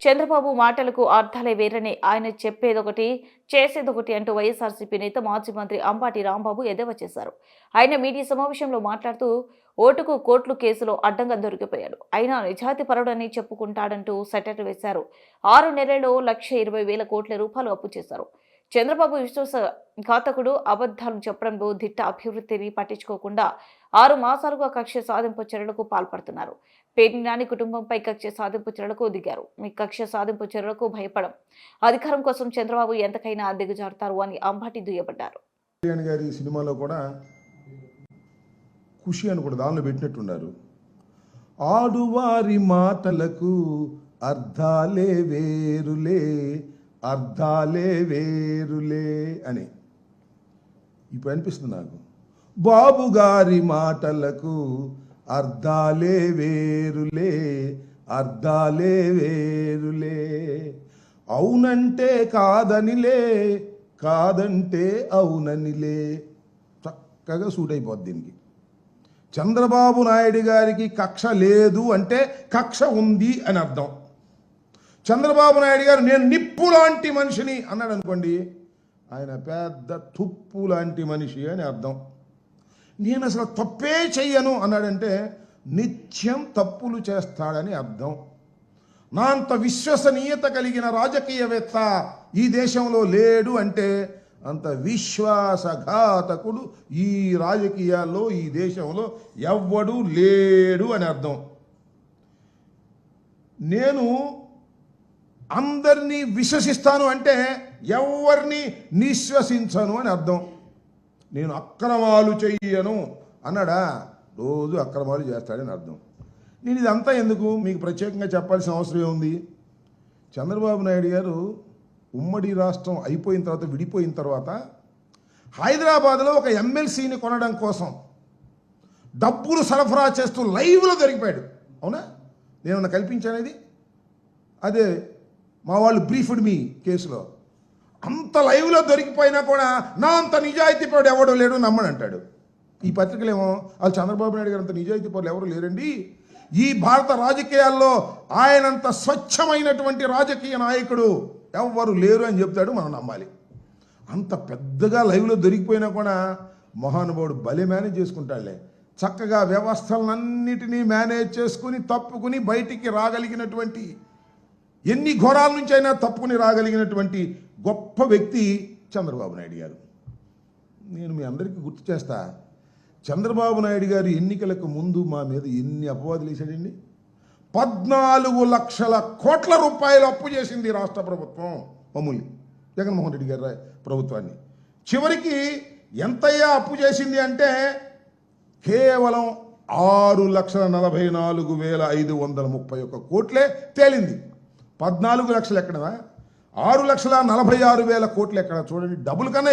చంద్రబాబు మాటలకు అర్థాలే వేరని, ఆయన చెప్పేదొకటి చేసేదొకటి అంటూ వైఎస్ఆర్సీపీ నేత మాజీ మంత్రి అంబటి రాంబాబు ఎద్దేవా చేశారు. ఆయన మీడియా సమావేశంలో మాట్లాడుతూ ఓటుకు కోట్లు కేసులో అడ్డంగా దొరికిపోయాడు, అయినా నిజాయితీపరుడని చెప్పుకుంటాడంటూ సెటైర్ వేశారు. 6 నెలల్లో 1,20,000 కోట్ల రూపాయలు అప్పు చేశారు. చంద్రబాబు విశ్వాసఘాతకుడు, అబద్ధాలు చెప్పడంలో దిట్ట, అభివృద్ధిని పట్టించుకోకుండా 6 మాసాలుగా కక్ష సాధింపు చర్యలకు పాల్పడుతున్నారు. పేర్ని నాని కుటుంబంపై కక్ష సాధింపు చర్యలకు దిగారు. మీ కక్ష సాధింపు చర్యలకు భయపడం, అధికారం కోసం చంద్రబాబు ఎంతకైనా దిగజారుతారు అని అంబటి దుయ్యబడ్డారు. గారి సినిమాలో కూడా ఖుషి అని కూడా దానిలో పెట్టినట్టున్నారు. ఆడువారి మాటలకు అర్థాలే వేరులే, అర్థాలే వేరులే అని ఇప్పుడు అనిపిస్తుంది నాకు. బాబు గారి మాటలకు అర్థాలే వేరులే, అర్థాలే వేరులే. అవునంటే కాదనిలే, కాదంటే అవుననిలే. చక్కగా సూట్ అయిపోద్ది దీనికి. చంద్రబాబు నాయుడు గారికి కక్ష లేదు అంటే కక్ష ఉంది అని అర్థం. చంద్రబాబు నాయుడు గారు నేను నిప్పు లాంటి మనిషిని అన్నాడు అనుకోండి, ఆయన పెద్ద తుప్పు లాంటి మనిషి అని అర్థం. నేను అసలు తప్పే చెయ్యను అన్నాడంటే నిత్యం తప్పులు చేస్తాడని అర్థం. నా అంత విశ్వసనీయత కలిగిన రాజకీయవేత్త ఈ దేశంలో లేడు అంటే అంత విశ్వాసఘాతకుడు ఈ రాజకీయాల్లో ఈ దేశంలో ఎవ్వడూ లేడు అని అర్థం. నేను అందరినీ విశ్వసిస్తాను అంటే ఎవరిని నిశ్వసించను అని అర్థం. నేను అక్రమాలు చెయ్యను అన్నాడా, రోజు అక్రమాలు చేస్తాడని అర్థం. నేను ఇదంతా ఎందుకు మీకు ప్రత్యేకంగా చెప్పాల్సిన అవసరం ఏముంది? చంద్రబాబు నాయుడు గారు ఉమ్మడి రాష్ట్రం అయిపోయిన తర్వాత, విడిపోయిన తర్వాత హైదరాబాద్లో ఒక ఎమ్మెల్సీని కొనడం కోసం డబ్బులు సరఫరా చేస్తూ లైవ్లో దొరికిపోయాడు. అవునా? నేనన్నా కల్పించానేది? అదే మా వాళ్ళు బ్రీఫ్డ్ మీ కేసులో అంత లైవ్లో దొరికిపోయినా కూడా నా అంత నిజాయితీపరుడు ఎవడో లేడు నమ్మని అంటాడు. ఈ పత్రికలేమో వాళ్ళు చంద్రబాబు నాయుడు గారు అంత నిజాయితీపరులు ఎవరు లేరండి, ఈ భారత రాజకీయాల్లో ఆయనంత స్వచ్ఛమైనటువంటి రాజకీయ నాయకుడు ఎవరు లేరు అని చెప్తాడు. మనం నమ్మాలి. అంత పెద్దగా లైవ్లో దొరికిపోయినా కూడా మహానుభావుడు భలే మేనేజ్ చేసుకుంటాడులే. చక్కగా వ్యవస్థలన్నిటినీ మేనేజ్ చేసుకుని తప్పుకుని బయటికి రాగలిగినటువంటి, ఎన్ని ఘోరాల నుంచి అయినా తప్పుకుని రాగలిగినటువంటి గొప్ప వ్యక్తి చంద్రబాబు నాయుడు గారు. నేను మీ అందరికీ గుర్తు చేస్తా, చంద్రబాబు నాయుడు గారు ఎన్నికలకు ముందు మా మీద ఎన్ని అపవాదులు వేశాడండి. 14 లక్షల కోట్ల రూపాయలు అప్పు చేసింది రాష్ట్ర ప్రభుత్వం, మామూలు జగన్మోహన్ రెడ్డి గారి ప్రభుత్వాన్ని. చివరికి ఎంతయ్యా అప్పు చేసింది అంటే కేవలం 6,44,531 కోట్లే తేలింది. 14 లక్షలు ఎక్కడదా, 6,46,000 కోట్లు ఎక్కడ? చూడండి, డబుల్ కన్నా